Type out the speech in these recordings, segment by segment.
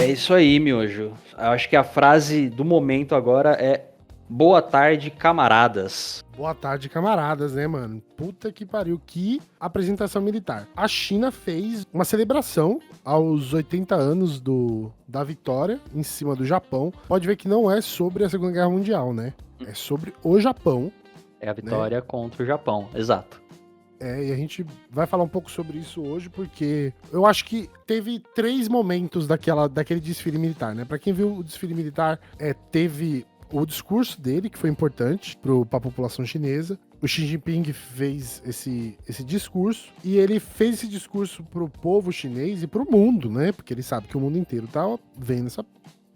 É isso aí, miojo. Eu acho que a frase do momento agora é boa tarde, camaradas. Boa tarde, camaradas, né, mano? Puta que pariu, que apresentação militar. A China fez uma celebração aos 80 anos da vitória em cima do Japão. Pode ver que não é sobre a Segunda Guerra Mundial, né? É sobre o Japão. É a vitória contra o Japão, exato. E a gente vai falar um pouco sobre isso hoje, porque eu acho que teve 3 momentos daquele desfile militar, né? Pra quem viu o desfile militar, teve o discurso dele, que foi importante para a população chinesa. O Xi Jinping fez esse discurso, e ele fez esse discurso pro povo chinês e pro mundo, né? Porque ele sabe que o mundo inteiro tá vendo essa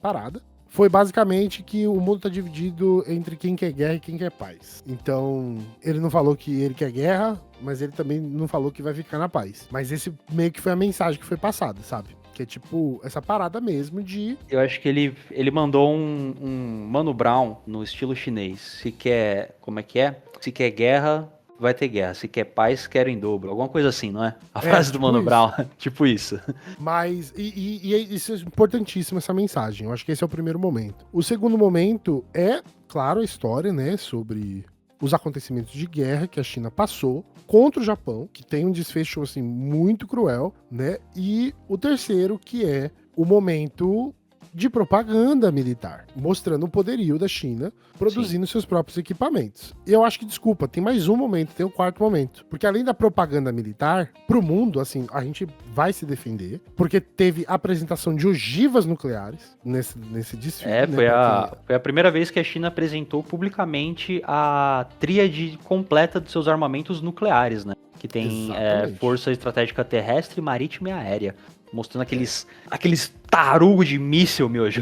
parada. Foi basicamente que o mundo tá dividido entre quem quer guerra e quem quer paz. Então, ele não falou que ele quer guerra, mas ele também não falou que vai ficar na paz. Mas esse meio que foi a mensagem que foi passada, sabe? Que é tipo, essa parada mesmo de... Eu acho que ele mandou um Mano Brown no estilo chinês. Se quer, como é que é? Se quer guerra, vai ter guerra. Se quer paz, quero em dobro. Alguma coisa assim, não é? A frase do Mano Brown, tipo isso. Mas, isso é importantíssimo, essa mensagem. Eu acho que esse é o primeiro momento. O segundo momento é, claro, a história, né, sobre os acontecimentos de guerra que a China passou contra o Japão, que tem um desfecho, assim, muito cruel, né? E o terceiro, que é o momento de propaganda militar, mostrando o poderio da China, produzindo seus próprios equipamentos. E eu acho que, desculpa, tem mais um momento, tem o quarto momento. Porque além da propaganda militar, pro mundo, assim, a gente vai se defender, porque teve apresentação de ogivas nucleares nesse desfile. Foi a primeira vez que a China apresentou publicamente a tríade completa dos seus armamentos nucleares, né? Que tem força estratégica terrestre, marítima e aérea. Mostrando aqueles tarugos de míssil, miojo.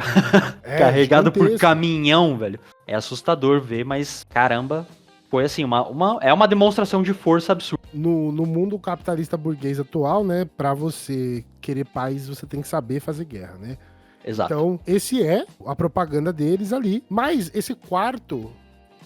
Carregado por caminhão, velho. É assustador ver, mas caramba, foi assim, uma demonstração de força absurda. No mundo capitalista burguês atual, né, pra você querer paz, você tem que saber fazer guerra, né? Exato. Então, esse é a propaganda deles ali. Mas esse quarto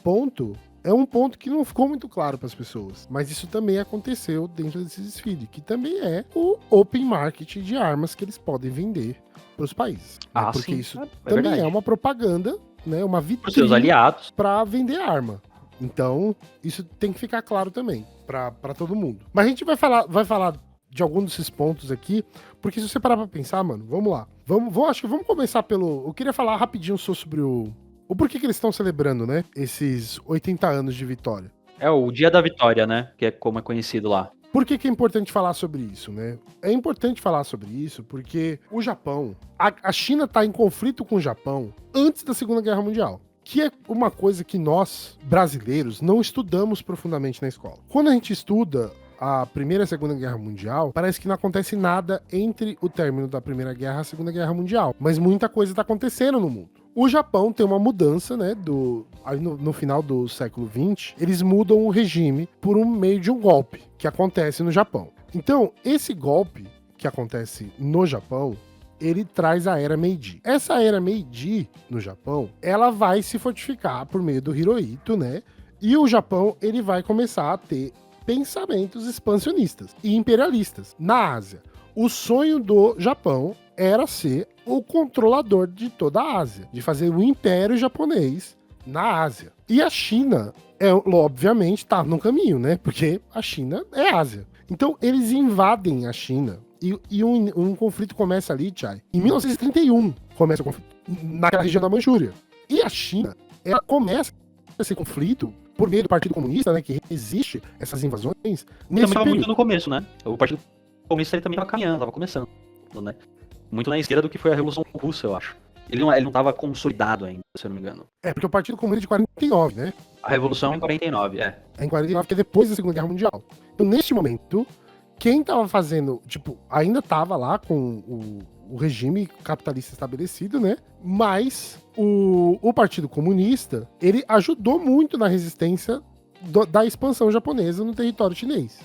ponto é um ponto que não ficou muito claro para as pessoas. Mas isso também aconteceu dentro desse desfile, que também é o open market de armas que eles podem vender para os países. Porque sim. isso também verdade. É uma propaganda, né, uma vitrine seus aliados para vender arma. Então, isso tem que ficar claro também para todo mundo. Mas a gente vai falar de algum desses pontos aqui, porque se você parar pra pensar, mano, vamos lá. Acho que vamos começar pelo... Eu queria falar rapidinho sobre o porquê que eles estão celebrando, né, esses 80 anos de vitória. É o Dia da Vitória, né, que é como é conhecido lá. Por que é importante falar sobre isso, né? É importante falar sobre isso porque o Japão... A China tá em conflito com o Japão antes da Segunda Guerra Mundial, que é uma coisa que nós, brasileiros, não estudamos profundamente na escola. Quando a gente estuda a Primeira e a Segunda Guerra Mundial, parece que não acontece nada entre o término da Primeira Guerra e a Segunda Guerra Mundial. Mas muita coisa está acontecendo no mundo. O Japão tem uma mudança, né, no final do século XX, eles mudam o regime por meio de um golpe que acontece no Japão. Então, esse golpe que acontece no Japão, ele traz a Era Meiji. Essa Era Meiji, no Japão, ela vai se fortificar por meio do Hirohito, né, e o Japão, ele vai começar a ter pensamentos expansionistas e imperialistas na Ásia. O sonho do Japão era ser o controlador de toda a Ásia, de fazer um império japonês na Ásia. E a China, obviamente, tá no caminho, né? Porque a China é Ásia. Então, eles invadem a China e um conflito começa ali, Chai. Em 1931, começa o conflito naquela região da Manchúria. E a China, ela começa esse conflito por meio do Partido Comunista, né, que resiste essas invasões. Também estava muito no começo, né? O Partido Comunista ele também estava caminhando, estava começando, né? Muito na esquerda do que foi a Revolução Russa, eu acho. Ele não estava consolidado ainda, se eu não me engano. Porque o Partido Comunista é de 49, né? A Revolução é em 49, É em 49, que é depois da Segunda Guerra Mundial. Então, neste momento, quem estava fazendo, ainda estava lá com o regime capitalista estabelecido, né? Mas o Partido Comunista, ele ajudou muito na resistência da expansão japonesa no território chinês.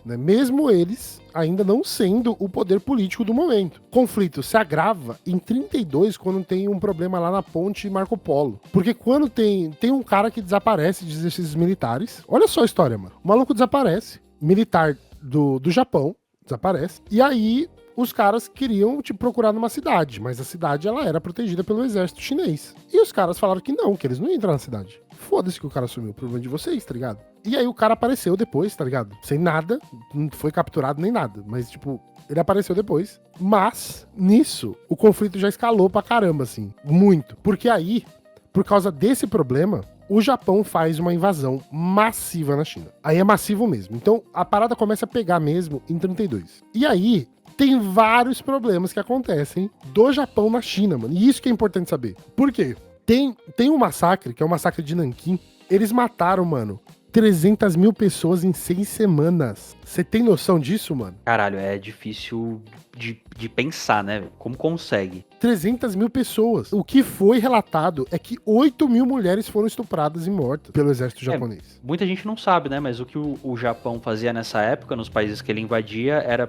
Né? Mesmo eles ainda não sendo o poder político do momento. O conflito se agrava em 32, quando tem um problema lá na ponte Marco Polo. Porque quando tem um cara que desaparece de exercícios militares. Olha só a história, mano. O maluco desaparece, militar do Japão, desaparece. E aí, os caras queriam te procurar numa cidade, mas a cidade, ela era protegida pelo exército chinês. E os caras falaram que não, que eles não iam entrar na cidade. Foda-se que o cara sumiu, o problema de vocês, tá ligado? E aí o cara apareceu depois, tá ligado? Sem nada, não foi capturado nem nada, mas tipo, ele apareceu depois. Mas, nisso, o conflito já escalou pra caramba, assim, muito. Porque aí, por causa desse problema, o Japão faz uma invasão massiva na China. Aí é massivo mesmo. Então, a parada começa a pegar mesmo em 32. E aí, tem vários problemas que acontecem do Japão na China, mano. E isso que é importante saber. Por quê? Tem um massacre, que é o massacre de Nanquim. Eles mataram, mano, 300 mil pessoas em 6 semanas. Você tem noção disso, mano? Caralho, é difícil de pensar, né? Como consegue? 300 mil pessoas. O que foi relatado é que 8 mil mulheres foram estupradas e mortas pelo exército japonês. Muita gente não sabe, né? Mas o que o Japão fazia nessa época, nos países que ele invadia, era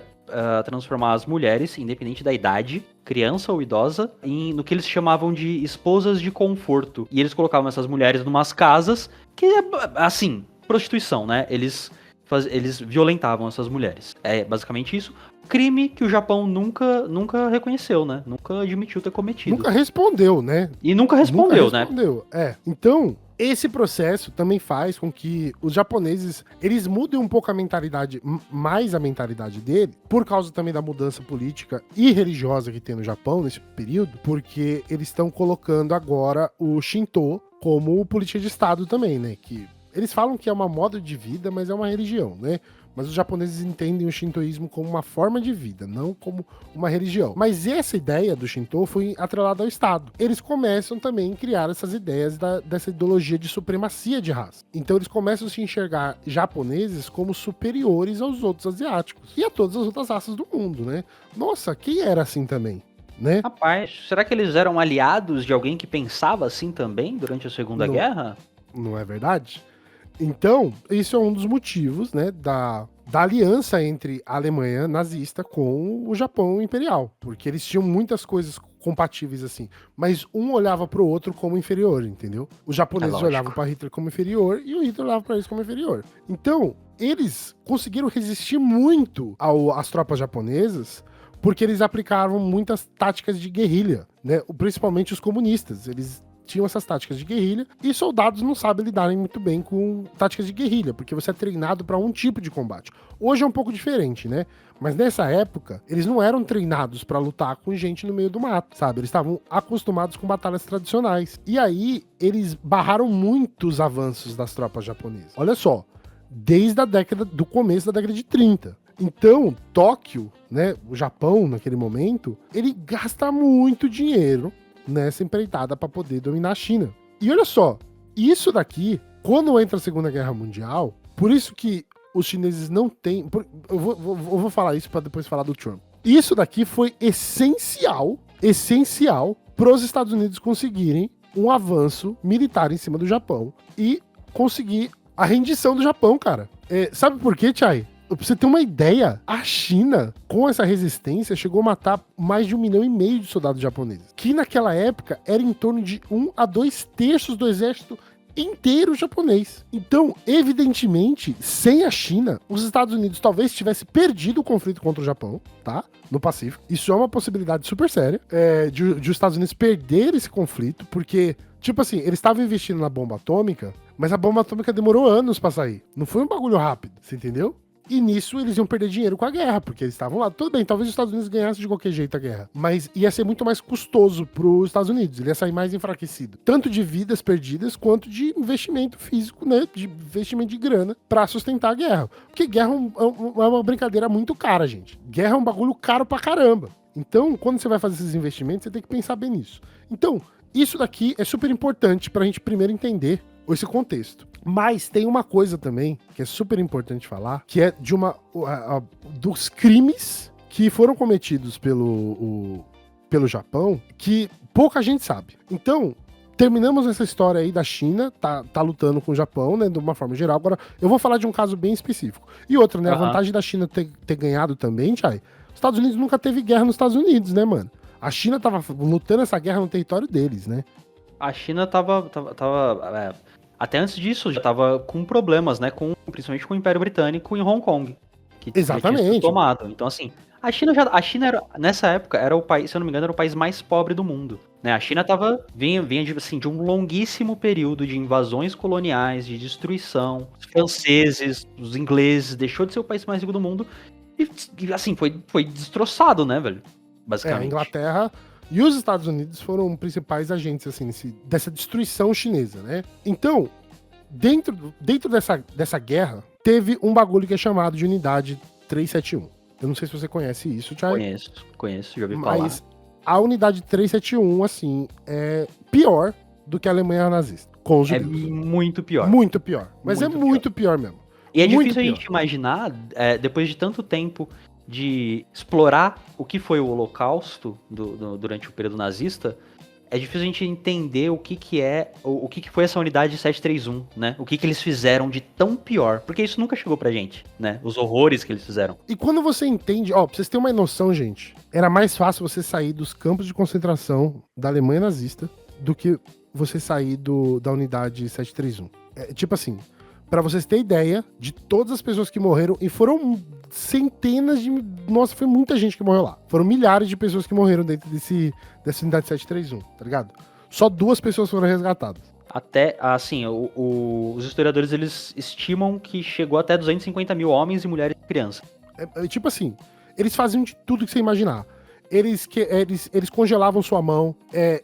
transformar as mulheres, independente da idade, criança ou idosa, no que eles chamavam de esposas de conforto. E eles colocavam essas mulheres numas casas que é, assim, prostituição, né? Eles violentavam essas mulheres. É basicamente isso. Crime que o Japão nunca reconheceu, né? Nunca admitiu ter cometido. Nunca respondeu, né? E nunca respondeu, né? Então, esse processo também faz com que os japoneses, eles mudem um pouco a mentalidade, mais a mentalidade dele, por causa também da mudança política e religiosa que tem no Japão nesse período, porque eles estão colocando agora o Shinto como política de Estado também, né? Que eles falam que é uma moda de vida, mas é uma religião, né? Mas os japoneses entendem o shintoísmo como uma forma de vida, não como uma religião. Mas essa ideia do Shinto foi atrelada ao Estado. Eles começam também a criar essas ideias dessa ideologia de supremacia de raça. Então eles começam a se enxergar japoneses como superiores aos outros asiáticos e a todas as outras raças do mundo, né? Nossa, quem era assim também? Né? Rapaz, será que eles eram aliados de alguém que pensava assim também durante a Segunda Guerra? Não é verdade? Então, isso é um dos motivos, né, da aliança entre a Alemanha nazista com o Japão imperial, porque eles tinham muitas coisas compatíveis assim, mas um olhava pro outro como inferior, entendeu? Os japoneses olhavam para Hitler como inferior e o Hitler olhava para eles como inferior. Então, eles conseguiram resistir muito às tropas japonesas, porque eles aplicavam muitas táticas de guerrilha, né? Principalmente os comunistas. Eles tinham essas táticas de guerrilha e soldados não sabem lidarem muito bem com táticas de guerrilha, porque você é treinado para um tipo de combate. Hoje é um pouco diferente, né? Mas nessa época, eles não eram treinados para lutar com gente no meio do mato, sabe? Eles estavam acostumados com batalhas tradicionais. E aí, eles barraram muitos avanços das tropas japonesas. Olha só, desde do começo da década de 30. Então, Tóquio, né, o Japão naquele momento, ele gasta muito dinheiro nessa empreitada para poder dominar a China. E olha só, isso daqui, quando entra a Segunda Guerra Mundial, por isso que os chineses não têm... Eu vou falar isso para depois falar do Trump. Isso daqui foi essencial para os Estados Unidos conseguirem um avanço militar em cima do Japão e conseguir a rendição do Japão, cara. Sabe por quê, Chay? Pra você ter uma ideia, a China, com essa resistência, chegou a matar mais de 1,5 milhão de soldados japoneses. Que naquela época era em torno de 1 a 2 terços do exército inteiro japonês. Então, evidentemente, sem a China, os Estados Unidos talvez tivesse perdido o conflito contra o Japão, tá? No Pacífico. Isso é uma possibilidade super séria de os Estados Unidos perder esse conflito, porque, tipo assim, eles estavam investindo na bomba atômica, mas a bomba atômica demorou anos pra sair. Não foi um bagulho rápido, você entendeu? E nisso eles iam perder dinheiro com a guerra, porque eles estavam lá. Tudo bem, talvez os Estados Unidos ganhassem de qualquer jeito a guerra, mas ia ser muito mais custoso pros Estados Unidos, ele ia sair mais enfraquecido. Tanto de vidas perdidas, quanto de investimento físico, né, de investimento de grana pra sustentar a guerra. Porque guerra é uma brincadeira muito cara, gente. Guerra é um bagulho caro pra caramba. Então, quando você vai fazer esses investimentos, você tem que pensar bem nisso. Então, isso daqui é super importante pra gente primeiro entender esse contexto. Mas tem uma coisa também que é super importante falar, que é dos crimes que foram cometidos pelo Japão, que pouca gente sabe. Então, terminamos essa história aí da China, tá lutando com o Japão, né, de uma forma geral. Agora, eu vou falar de um caso bem específico. E outra, né, a vantagem da China ter ganhado também, Chay, os Estados Unidos nunca teve guerra nos Estados Unidos, né, mano? A China tava lutando essa guerra no território deles, né? A China tava até antes disso, já tava com problemas, né? Principalmente com o Império Britânico em Hong Kong. que Exatamente. tinha sido tomado. Então, assim, a China era, nessa época, era o país, se eu não me engano, era o país mais pobre do mundo. Né? A China vinha de um longuíssimo período de invasões coloniais, de destruição. Os franceses, os ingleses, deixou de ser o país mais rico do mundo e assim, foi destroçado, né, velho? Basicamente. A Inglaterra e os Estados Unidos foram principais agentes, assim, dessa destruição chinesa, né? Então, dentro dessa guerra, teve um bagulho que é chamado de Unidade 371. Eu não sei se você conhece isso, Chay. Conheço, já ouvi falar. Mas a Unidade 371, assim, é pior do que a Alemanha nazista. Com os judeus. É muito pior. Muito pior. Mas muito muito pior mesmo. E é difícil a gente imaginar, depois de tanto tempo de explorar o que foi o Holocausto durante o período nazista, é difícil a gente entender o que foi essa unidade 731, né? O que eles fizeram de tão pior. Porque isso nunca chegou pra gente, né? Os horrores que eles fizeram. E quando você entende, pra vocês terem uma noção, gente, era mais fácil você sair dos campos de concentração da Alemanha nazista do que você sair da unidade 731. Tipo assim, pra vocês terem ideia de todas as pessoas que morreram, e foram centenas de... Nossa, foi muita gente que morreu lá. Foram milhares de pessoas que morreram dentro dessa unidade 731, tá ligado? Só 2 pessoas foram resgatadas. Até, assim, os historiadores, eles estimam que chegou até 250 mil homens e mulheres e crianças. Tipo assim, eles faziam de tudo que você imaginar. Eles congelavam sua mão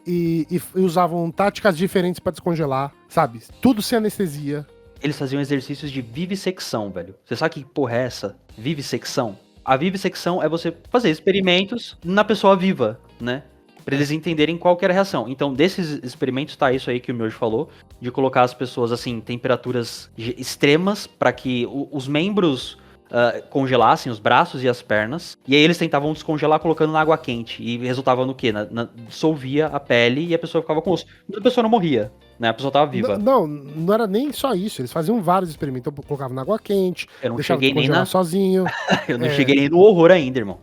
e usavam táticas diferentes pra descongelar, sabe? Tudo sem anestesia. Eles faziam exercícios de vivissecção, velho. Você sabe que porra é essa? Vivissecção? A vivissecção é você fazer experimentos na pessoa viva, né? Pra eles entenderem qual que era a reação. Então, desses experimentos tá isso aí que o Miojo falou, de colocar as pessoas, assim, em temperaturas extremas para que os membros congelassem, os braços e as pernas. E aí eles tentavam descongelar colocando na água quente. E resultava no quê? Dissolvia a pele e a pessoa ficava com osso. Mas a pessoa não morria. Né? A pessoa tava viva. Não era nem só isso. Eles faziam vários experimentos. Então, colocavam na água quente, eu não cheguei nem sozinho. Eu não cheguei nem no horror ainda, irmão.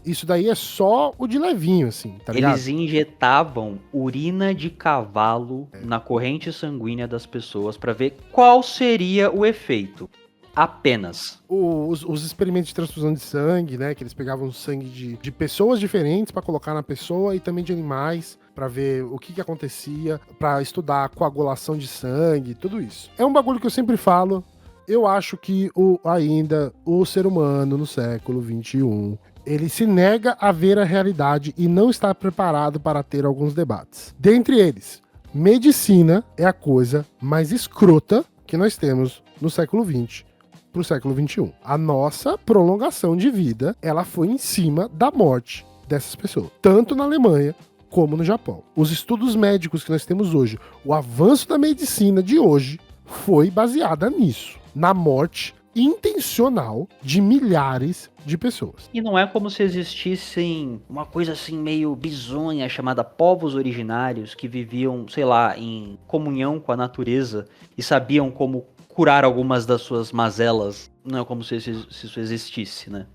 Isso daí é só o de levinho, assim, tá ligado? Eles injetavam urina de cavalo na corrente sanguínea das pessoas pra ver qual seria o efeito. Apenas. Os experimentos de transfusão de sangue, né? Que eles pegavam sangue de pessoas diferentes pra colocar na pessoa e também de animais, pra ver o que acontecia, pra estudar a coagulação de sangue, tudo isso. É um bagulho que eu sempre falo. Eu acho que ainda o ser humano no século XXI, ele se nega a ver a realidade e não está preparado para ter alguns debates. Dentre eles, medicina é a coisa mais escrota que nós temos no século XX pro século XXI. A nossa prolongação de vida, ela foi em cima da morte dessas pessoas, tanto na Alemanha como no Japão. Os estudos médicos que nós temos hoje, o avanço da medicina de hoje foi baseada nisso, na morte intencional de milhares de pessoas. E não é como se existissem uma coisa assim meio bizonha chamada povos originários que viviam, sei lá, em comunhão com a natureza e sabiam como curar algumas das suas mazelas. Não é como se isso existisse, né?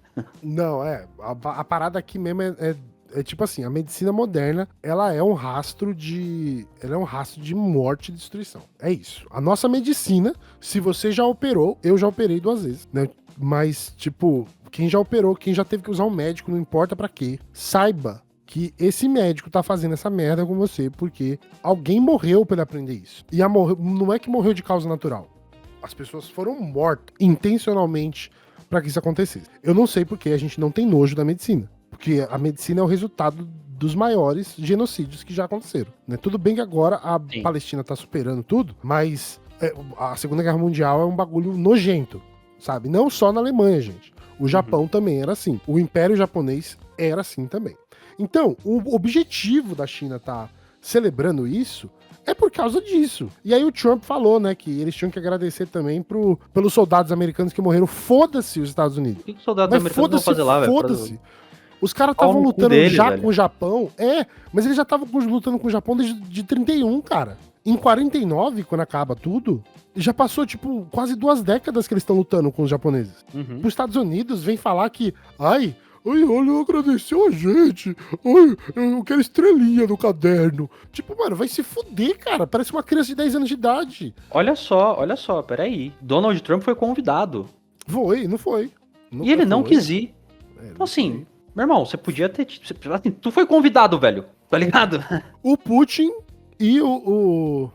Não, a parada aqui mesmo é tipo assim, a medicina moderna, ela é um rastro de morte e destruição. É isso. A nossa medicina, se você já operou, eu já operei 2 vezes, né? Mas, tipo, quem já operou, quem já teve que usar um médico, não importa pra quê, saiba que esse médico tá fazendo essa merda com você porque alguém morreu pra ele aprender isso. E não é que morreu de causa natural. As pessoas foram mortas intencionalmente pra que isso acontecesse. Eu não sei porque a gente não tem nojo da medicina. Porque a medicina é o resultado dos maiores genocídios que já aconteceram. Né? Tudo bem que agora a Palestina tá superando tudo, mas a Segunda Guerra Mundial é um bagulho nojento, sabe? Não só na Alemanha, gente. O Japão também era assim. O Império Japonês era assim também. Então, o objetivo da China tá celebrando isso é por causa disso. E aí o Trump falou, né, que eles tinham que agradecer também pelos soldados americanos que morreram. Foda-se os Estados Unidos. O que os soldados americanos vão fazer lá, velho? Foda-se. Os caras estavam lutando com o Japão. Mas eles já estavam lutando com o Japão desde 31, cara. Em 49, quando acaba tudo, já passou, tipo, quase 2 décadas que eles estão lutando com os japoneses. Os Estados Unidos vem falar que, olha, agradeceu a gente. Eu quero estrelinha no caderno. Tipo, mano, vai se fuder, cara. Parece uma criança de 10 anos de idade. Olha só, peraí. Donald Trump foi convidado. Foi, não foi? E ele não quis ir. Então, assim, meu irmão, você podia ter... Assim, tu foi convidado, velho. Tá ligado? O Putin e o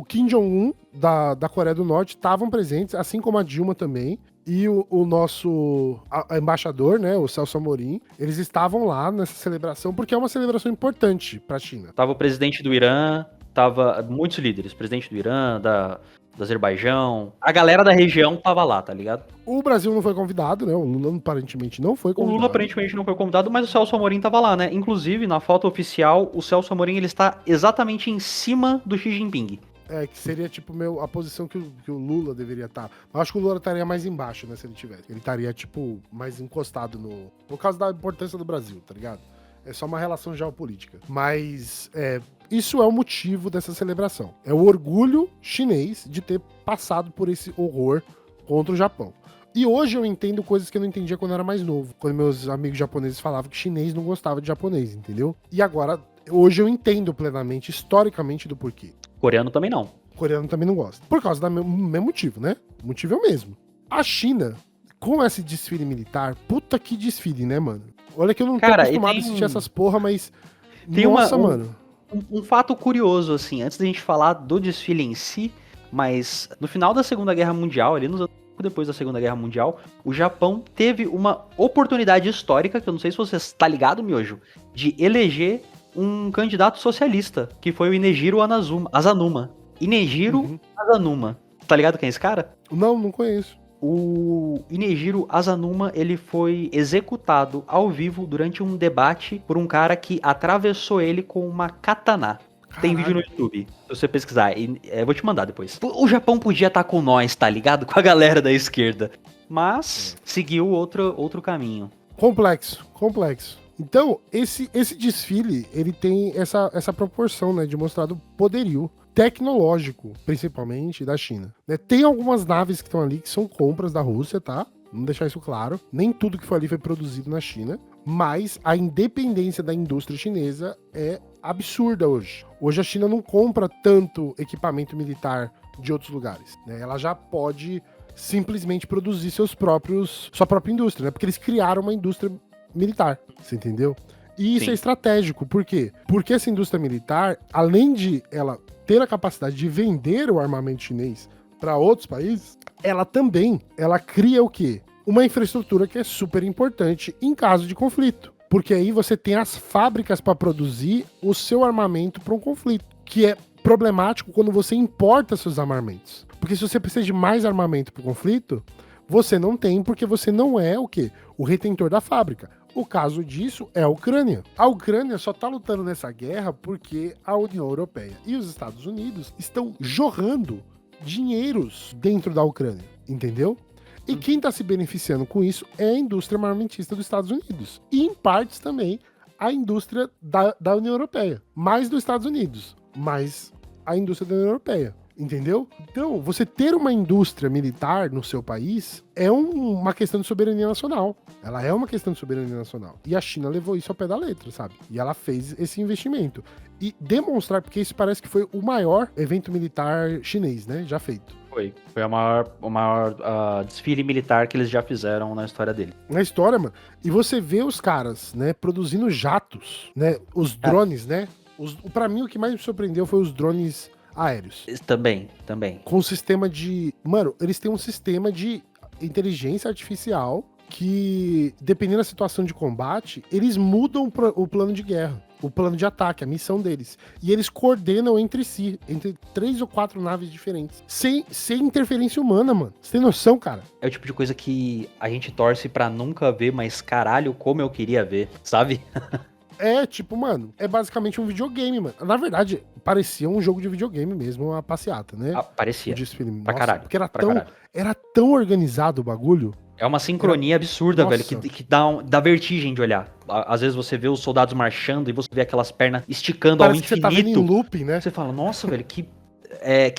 Kim Jong-un da Coreia do Norte estavam presentes, assim como a Dilma também. E o nosso embaixador, né, o Celso Amorim, eles estavam lá nessa celebração, porque é uma celebração importante pra China. Tava o presidente do Irã, tava muitos líderes, presidente do Irã, do Azerbaijão. A galera da região tava lá, tá ligado? O Brasil não foi convidado, né? O Lula aparentemente não foi convidado. O Lula aparentemente não foi convidado, mas o Celso Amorim tava lá, né? Inclusive, na foto oficial, o Celso Amorim ele está exatamente em cima do Xi Jinping. Que seria tipo a posição que o Lula deveria estar. Mas acho que o Lula estaria mais embaixo, né? Se ele tivesse. Ele estaria, tipo, mais encostado por causa da importância do Brasil, tá ligado? É só uma relação geopolítica. Mas isso é o motivo dessa celebração. É o orgulho chinês de ter passado por esse horror contra o Japão. E hoje eu entendo coisas que eu não entendia quando eu era mais novo. Quando meus amigos japoneses falavam que chinês não gostava de japonês, entendeu? E agora, hoje eu entendo plenamente, historicamente, do porquê. Coreano também não. Coreano também não gosta. Por causa do mesmo motivo, né? O motivo é o mesmo. A China, com esse desfile militar, puta que desfile, né, mano? Olha que eu não tô acostumado a assistir essas porra, mas... Nossa, mano. Um fato curioso, assim, antes da gente falar do desfile em si, mas no final da Segunda Guerra Mundial, ali nos anos depois da Segunda Guerra Mundial, o Japão teve uma oportunidade histórica, que eu não sei se você está ligado, Miojo, de eleger um candidato socialista, que foi o Inejiro Asanuma. Inejiro Asanuma. Tá ligado quem é esse cara? Não conheço. O Inejiro Asanuma, ele foi executado ao vivo durante um debate por um cara que atravessou ele com uma katana. Caralho. Tem vídeo no YouTube, se você pesquisar. Eu vou te mandar depois. O Japão podia estar com nós, tá ligado? Com a galera da esquerda. Mas seguiu outro caminho. Complexo. Então, esse desfile, ele tem essa proporção, né, de mostrar o poderio tecnológico, principalmente, da China. Né, tem algumas naves que estão ali que são compras da Rússia, tá? Vamos deixar isso claro. Nem tudo que foi ali foi produzido na China, mas a independência da indústria chinesa é absurda hoje. Hoje a China não compra tanto equipamento militar de outros lugares, né? Ela já pode simplesmente produzir sua própria indústria, né? Porque eles criaram uma indústria militar, você entendeu? E isso é estratégico, por quê? Porque essa indústria militar, além de ela ter a capacidade de vender o armamento chinês para outros países, ela cria o quê? Uma infraestrutura que é super importante em caso de conflito. Porque aí você tem as fábricas para produzir o seu armamento para um conflito, que é problemático quando você importa seus armamentos. Porque se você precisa de mais armamento para o conflito, você não tem, porque você não é o quê? O retentor da fábrica. O caso disso é a Ucrânia. A Ucrânia só está lutando nessa guerra porque a União Europeia e os Estados Unidos estão jorrando dinheiros dentro da Ucrânia, entendeu? E quem está se beneficiando com isso é a indústria armamentista dos Estados Unidos. E, em partes, também a indústria da União Europeia. Mais dos Estados Unidos, mais a indústria da União Europeia. Entendeu? Então, você ter uma indústria militar no seu país é uma questão de soberania nacional. Ela é uma questão de soberania nacional. E a China levou isso ao pé da letra, sabe? E ela fez esse investimento. E demonstrar, porque isso parece que foi o maior evento militar chinês, né? Já feito. Foi o maior desfile militar que eles já fizeram na história dele. Na história, mano. E você vê os caras, né, produzindo jatos, né? Os drones, né? Pra mim, o que mais me surpreendeu foi os drones aéreos. Também. Com sistema de... Mano, eles têm um sistema de inteligência artificial que, dependendo da situação de combate, eles mudam o plano de guerra, o plano de ataque, a missão deles. E eles coordenam entre si, entre 3 ou 4 naves diferentes. Sem interferência humana, mano. Você tem noção, cara? É o tipo de coisa que a gente torce pra nunca ver, mas caralho, como eu queria ver, sabe? É, tipo, mano, é basicamente um videogame, mano. Na verdade, parecia um jogo de videogame mesmo, uma passeata, né? Parecia. O desfile. Pra caralho. Porque era tão organizado o bagulho. É uma sincronia absurda, velho, que dá vertigem de olhar. Às vezes você vê os soldados marchando e você vê aquelas pernas esticando Parece ao infinito. Que você tá vendo em looping, né? Você fala, nossa, velho, que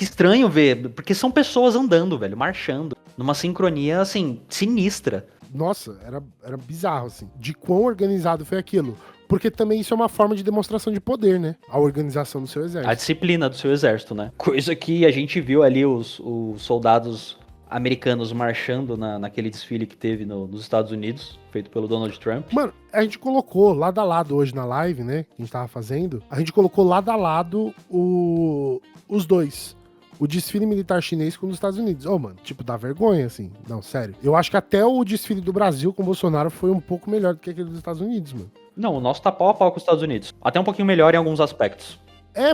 estranho ver. Porque são pessoas andando, velho, marchando. Numa sincronia, assim, sinistra. Nossa, era bizarro, assim. De quão organizado foi aquilo. Porque também isso é uma forma de demonstração de poder, né? A organização do seu exército. A disciplina do seu exército, né? Coisa que a gente viu ali os soldados americanos marchando naquele desfile que teve nos Estados Unidos, feito pelo Donald Trump. Mano, a gente colocou lado a lado hoje na live, né, que a gente tava fazendo, a gente colocou lado a lado os dois. O desfile militar chinês com os Estados Unidos. Mano, tipo, dá vergonha, assim. Não, sério. Eu acho que até o desfile do Brasil com o Bolsonaro foi um pouco melhor do que aquele dos Estados Unidos, mano. Não, o nosso tá pau a pau com os Estados Unidos. Até um pouquinho melhor em alguns aspectos.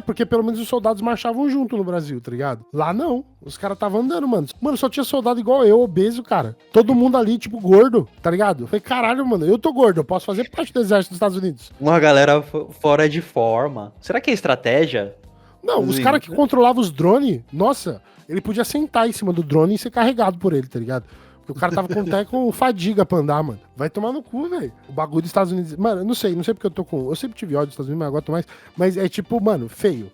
Porque pelo menos os soldados marchavam junto no Brasil, tá ligado? Lá não. Os caras estavam andando, mano. Mano, só tinha soldado igual eu, obeso, cara. Todo mundo ali, tipo, gordo, tá ligado? Eu falei, caralho, mano, eu tô gordo, eu posso fazer parte do exército dos Estados Unidos. Uma galera fora de forma. Será que é estratégia? Não, os caras que controlavam os drones, nossa, ele podia sentar em cima do drone e ser carregado por ele, tá ligado? Porque o cara tava até com fadiga pra andar, mano. Vai tomar no cu, velho. O bagulho dos Estados Unidos. Mano, eu não sei porque eu tô com. Eu sempre tive ódio dos Estados Unidos, mas agora tô mais. Mas é tipo, mano, feio.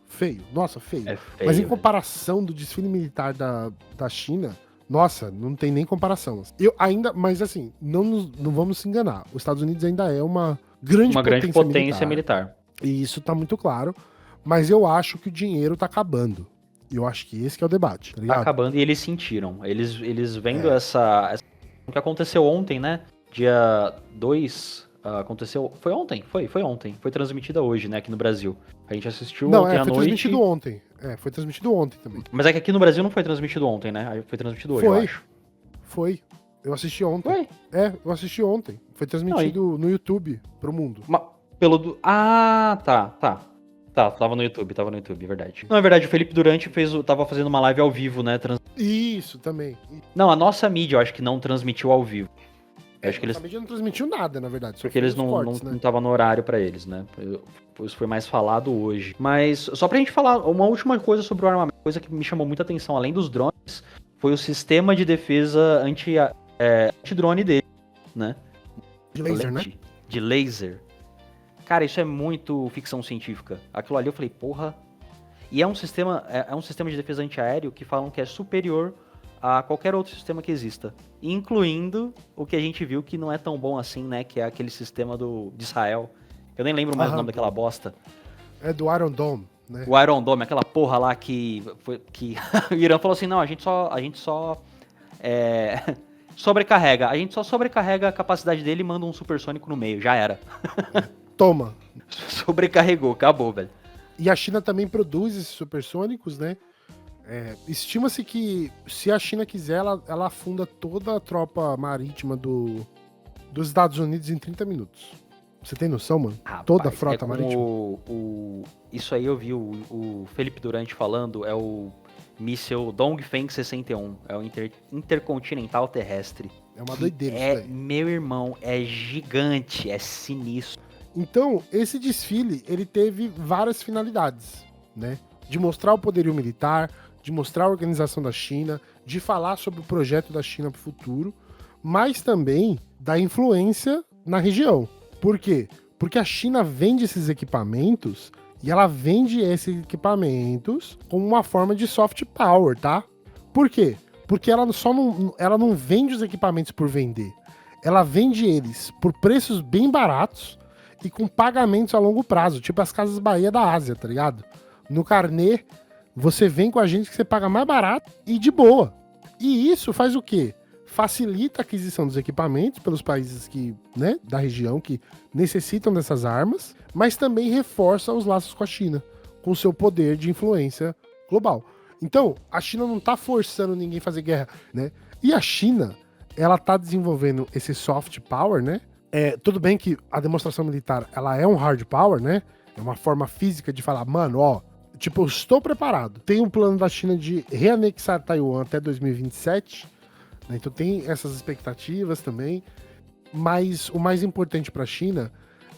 Nossa, feio. É feio, mas em comparação do desfile militar da China, nossa, não tem nem comparação. Eu ainda. Mas assim, não vamos se enganar. Os Estados Unidos ainda é uma grande potência militar. E isso tá muito claro. Mas eu acho que o dinheiro tá acabando. E eu acho que esse que é o debate, tá ligado? Tá acabando e eles sentiram. Eles vendo essa... O que aconteceu ontem, né? Dia 2... aconteceu... Foi ontem? Foi ontem. Foi transmitida hoje, né? Aqui no Brasil. A gente assistiu ontem à noite. Foi transmitido ontem. Foi transmitido ontem também. Mas é que aqui no Brasil não foi transmitido ontem, né? Foi transmitido hoje, eu acho. Foi. Eu assisti ontem. Foi? Eu assisti ontem. Foi transmitido no YouTube pro mundo. Tá. Tava no YouTube, verdade. Não, é verdade, o Felipe Durante tava fazendo uma live ao vivo, né? Isso, também. Não, a nossa mídia eu acho que não transmitiu ao vivo. Eu acho que a mídia não transmitiu nada, na verdade. Porque eles não tava no horário pra eles, né? Isso foi mais falado hoje. Mas, só pra gente falar, uma última coisa sobre o armamento, coisa que me chamou muita atenção, além dos drones, foi o sistema de defesa anti-drone dele, né? De laser, né? De laser. Cara, isso é muito ficção científica. Aquilo ali eu falei, porra. E é um sistema de defesa antiaéreo que falam que é superior a qualquer outro sistema que exista. Incluindo o que a gente viu que não é tão bom assim, né? Que é aquele sistema de Israel. Eu nem lembro mais o nome daquela bosta. É do Iron Dome, né? O Iron Dome, aquela porra lá que o Irã falou assim, não, a gente só sobrecarrega. A gente só sobrecarrega a capacidade dele e manda um supersônico no meio. Já era. Toma. Sobrecarregou, acabou, velho. E a China também produz esses supersônicos, né? Estima-se que se a China quiser, ela afunda toda a tropa marítima dos Estados Unidos em 30 minutos. Você tem noção, mano? Rapaz, toda a frota marítima. Isso aí eu vi o Felipe Durante falando, é o míssil Dongfeng 61. É o intercontinental terrestre. É uma doideira isso daí. Meu irmão, é gigante, é sinistro. Então, esse desfile, ele teve várias finalidades, né? De mostrar o poderio militar, de mostrar a organização da China, de falar sobre o projeto da China para o futuro, mas também da influência na região. Por quê? Porque a China vende esses equipamentos e ela vende esses equipamentos como uma forma de soft power, tá? Por quê? Porque ela não vende os equipamentos por vender. Ela vende eles por preços bem baratos e com pagamentos a longo prazo, tipo as Casas Bahia da Ásia, tá ligado? No carnê, você vem com a gente que você paga mais barato e de boa. E isso faz o quê? Facilita a aquisição dos equipamentos pelos países da região que necessitam dessas armas, mas também reforça os laços com a China, com seu poder de influência global. Então, a China não tá forçando ninguém a fazer guerra, né? E a China, ela tá desenvolvendo esse soft power, né? Tudo bem que a demonstração militar, ela é um hard power, né? É uma forma física de falar, mano, ó, tipo, eu estou preparado. Tem um plano da China de reanexar Taiwan até 2027, né? Então tem essas expectativas também. Mas o mais importante para a China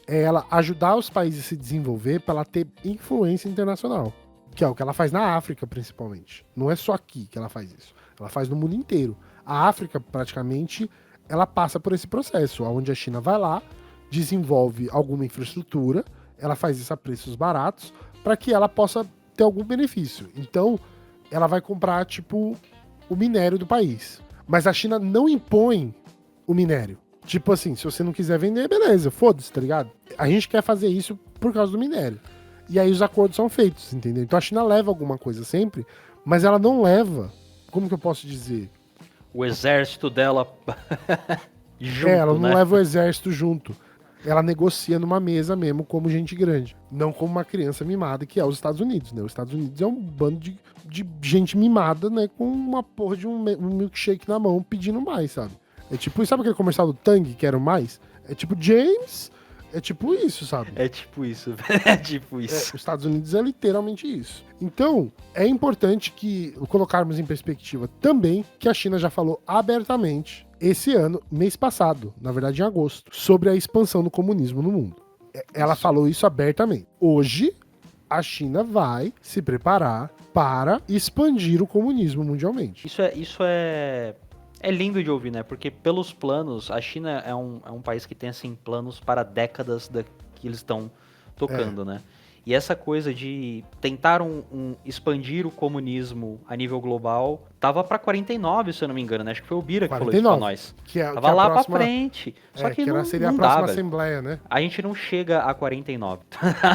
é ela ajudar os países a se desenvolver para ela ter influência internacional. Que é o que ela faz na África, principalmente. Não é só aqui que ela faz isso. Ela faz no mundo inteiro. A África, praticamente, ela passa por esse processo, onde a China vai lá, desenvolve alguma infraestrutura, ela faz isso a preços baratos, para que ela possa ter algum benefício. Então, ela vai comprar, tipo, o minério do país. Mas a China não impõe o minério. Tipo assim, se você não quiser vender, beleza, foda-se, tá ligado? A gente quer fazer isso por causa do minério. E aí os acordos são feitos, entendeu? Então a China leva alguma coisa sempre, mas ela não leva, como que eu posso dizer? o exército dela junto, ela não né? leva o exército junto. Ela negocia numa mesa mesmo como gente grande. Não como uma criança mimada, que é os Estados Unidos, né? Os Estados Unidos é um bando de gente mimada, né? Com uma porra de um milkshake na mão pedindo mais, sabe? É tipo, sabe aquele comercial do Tang, Quero Mais? É tipo James, é tipo isso, sabe? É tipo isso, é tipo isso. Os Estados Unidos é literalmente isso. Então, é importante que colocarmos em perspectiva também que a China já falou abertamente esse ano, mês passado, na verdade em agosto, sobre a expansão do comunismo no mundo. Ela falou isso abertamente. Hoje, a China vai se preparar para expandir o comunismo mundialmente. Isso é lindo de ouvir, né? Porque pelos planos, a China é um país que tem, assim, planos para décadas que eles estão tocando, né? E essa coisa de tentar expandir o comunismo a nível global, tava pra 49, se eu não me engano, né? Acho que foi o Bira que 49, falou isso pra nós. Tava lá próxima, pra frente. Só que não, seria não a próxima dá, assembleia, né? A gente não chega a 49.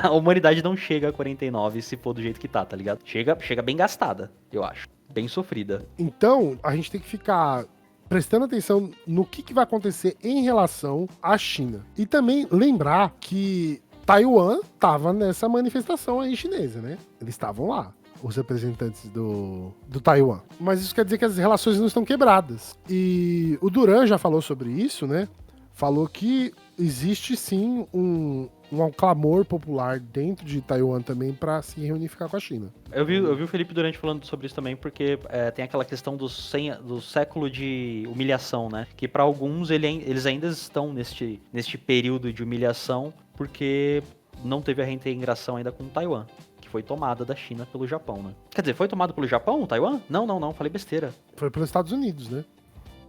A humanidade não chega a 49 se for do jeito que tá ligado? Chega bem gastada, eu acho. Bem sofrida. Então, a gente tem que ficar prestando atenção no que vai acontecer em relação à China. E também lembrar que Taiwan estava nessa manifestação aí chinesa, né? Eles estavam lá, os representantes do Taiwan. Mas isso quer dizer que as relações não estão quebradas. E o Duran já falou sobre isso, né? Falou que existe sim um clamor popular dentro de Taiwan também para se reunificar com a China. Eu vi o Felipe Durante falando sobre isso também, porque tem aquela questão do século de humilhação, né? Que para alguns eles ainda estão neste período de humilhação, porque não teve a reintegração ainda com Taiwan, que foi tomada da China pelo Japão, né? Quer dizer, foi tomado pelo Japão, Taiwan? Não, falei besteira. Foi pelos Estados Unidos, né?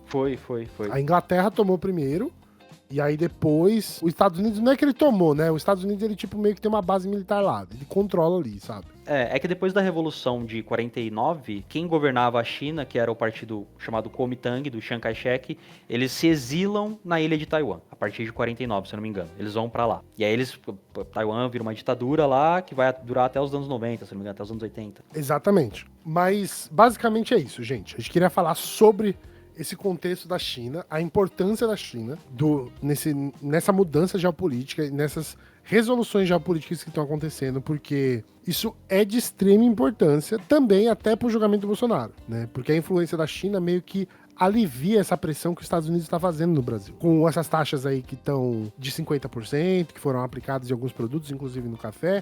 Foi. A Inglaterra tomou primeiro. E aí depois, os Estados Unidos, não é que ele tomou, né? Os Estados Unidos, ele tipo meio que tem uma base militar lá. Ele controla ali, sabe? É que depois da Revolução de 49, quem governava a China, que era o partido chamado Kuomintang, do Chiang Kai-shek, eles se exilam na ilha de Taiwan, a partir de 49, se eu não me engano. Eles vão pra lá. E aí Taiwan vira uma ditadura lá, que vai durar até os anos 90, se não me engano, até os anos 80. Exatamente. Mas, basicamente é isso, gente. A gente queria falar sobre esse contexto da China, a importância da China nessa mudança geopolítica e nessas resoluções geopolíticas que estão acontecendo, porque isso é de extrema importância também até para o julgamento do Bolsonaro, né? Porque a influência da China meio que alivia essa pressão que os Estados Unidos está fazendo no Brasil. Com essas taxas aí que estão de 50%, que foram aplicadas em alguns produtos, inclusive no café,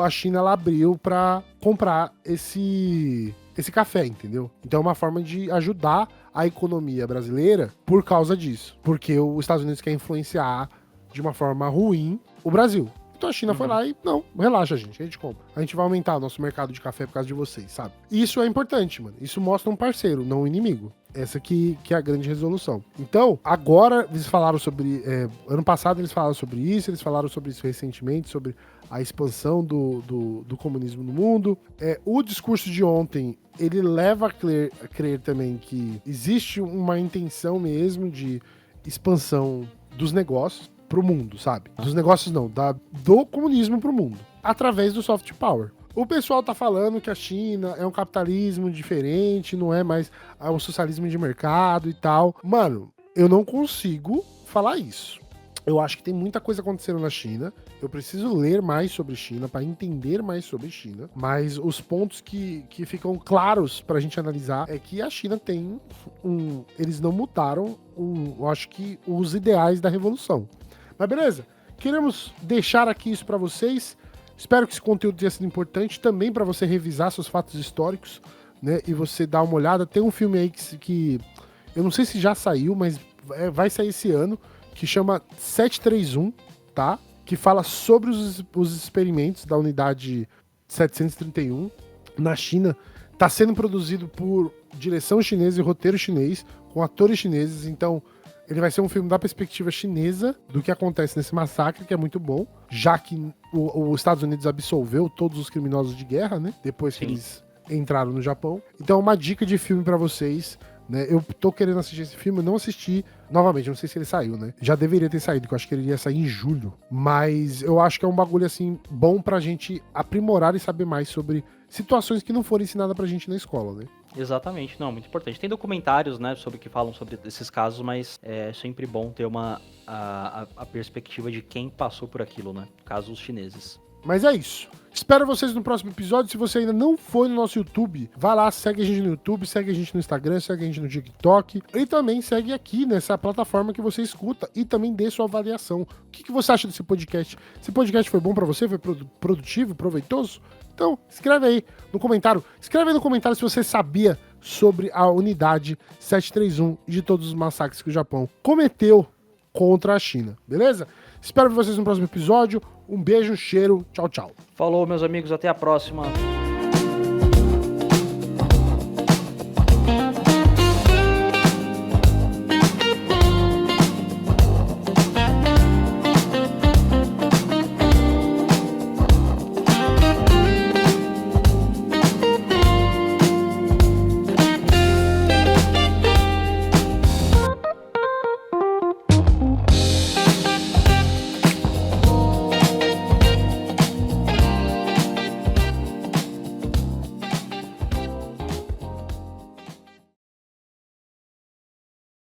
a China ela abriu para comprar esse café, entendeu? Então é uma forma de ajudar a economia brasileira por causa disso. Porque os Estados Unidos quer influenciar de uma forma ruim o Brasil. Então a China foi lá e, não, relaxa, gente, a gente compra. A gente vai aumentar o nosso mercado de café por causa de vocês, sabe? E isso é importante, mano. Isso mostra um parceiro, não um inimigo. Essa que é a grande resolução. Então, agora eles falaram sobre... ano passado eles falaram sobre isso, eles falaram sobre isso recentemente, sobre a expansão do comunismo no mundo. O discurso de ontem, ele leva a crer também que existe uma intenção mesmo de expansão dos negócios pro mundo, sabe? Dos negócios não, do comunismo pro mundo. Através do soft power. O pessoal tá falando que a China é um capitalismo diferente, não é mais um socialismo de mercado e tal. Mano, eu não consigo falar isso. Eu acho que tem muita coisa acontecendo na China. Eu preciso ler mais sobre China para entender mais sobre China. Mas os pontos que ficam claros pra gente analisar é que a China tem eles não mudaram, eu acho que os ideais da revolução. Mas beleza, queremos deixar aqui isso para vocês. Espero que esse conteúdo tenha sido importante também para você revisar seus fatos históricos, né? E você dar uma olhada. Tem um filme aí que eu não sei se já saiu, mas vai sair esse ano, que chama 731, tá? Que fala sobre os experimentos da unidade 731 na China. Tá sendo produzido por direção chinesa e roteiro chinês, com atores chineses, então ele vai ser um filme da perspectiva chinesa do que acontece nesse massacre, que é muito bom, já que os Estados Unidos absolveu todos os criminosos de guerra, né? Depois que eles entraram no Japão. Então, uma dica de filme pra vocês, né? Eu tô querendo assistir esse filme, eu não assisti novamente, não sei se ele saiu, né? Já deveria ter saído, porque eu acho que ele ia sair em julho. Mas eu acho que é um bagulho, assim, bom pra gente aprimorar e saber mais sobre situações que não foram ensinadas pra gente na escola, né? Exatamente, não, muito importante. Tem documentários, né, sobre que falam sobre esses casos, mas é sempre bom ter a perspectiva de quem passou por aquilo, né? Casos chineses. Mas é isso. Espero vocês no próximo episódio. Se você ainda não foi no nosso YouTube, vai lá, segue a gente no YouTube, segue a gente no Instagram, segue a gente no TikTok e também segue aqui nessa plataforma que você escuta e também dê sua avaliação. O que você acha desse podcast? Esse podcast foi bom pra você? Foi produtivo, proveitoso? Então, escreve aí no comentário. Escreve aí no comentário se você sabia sobre a unidade 731 e de todos os massacres que o Japão cometeu contra a China, beleza? Espero ver vocês no próximo episódio. Um beijo, cheiro, tchau, tchau. Falou, meus amigos, até a próxima.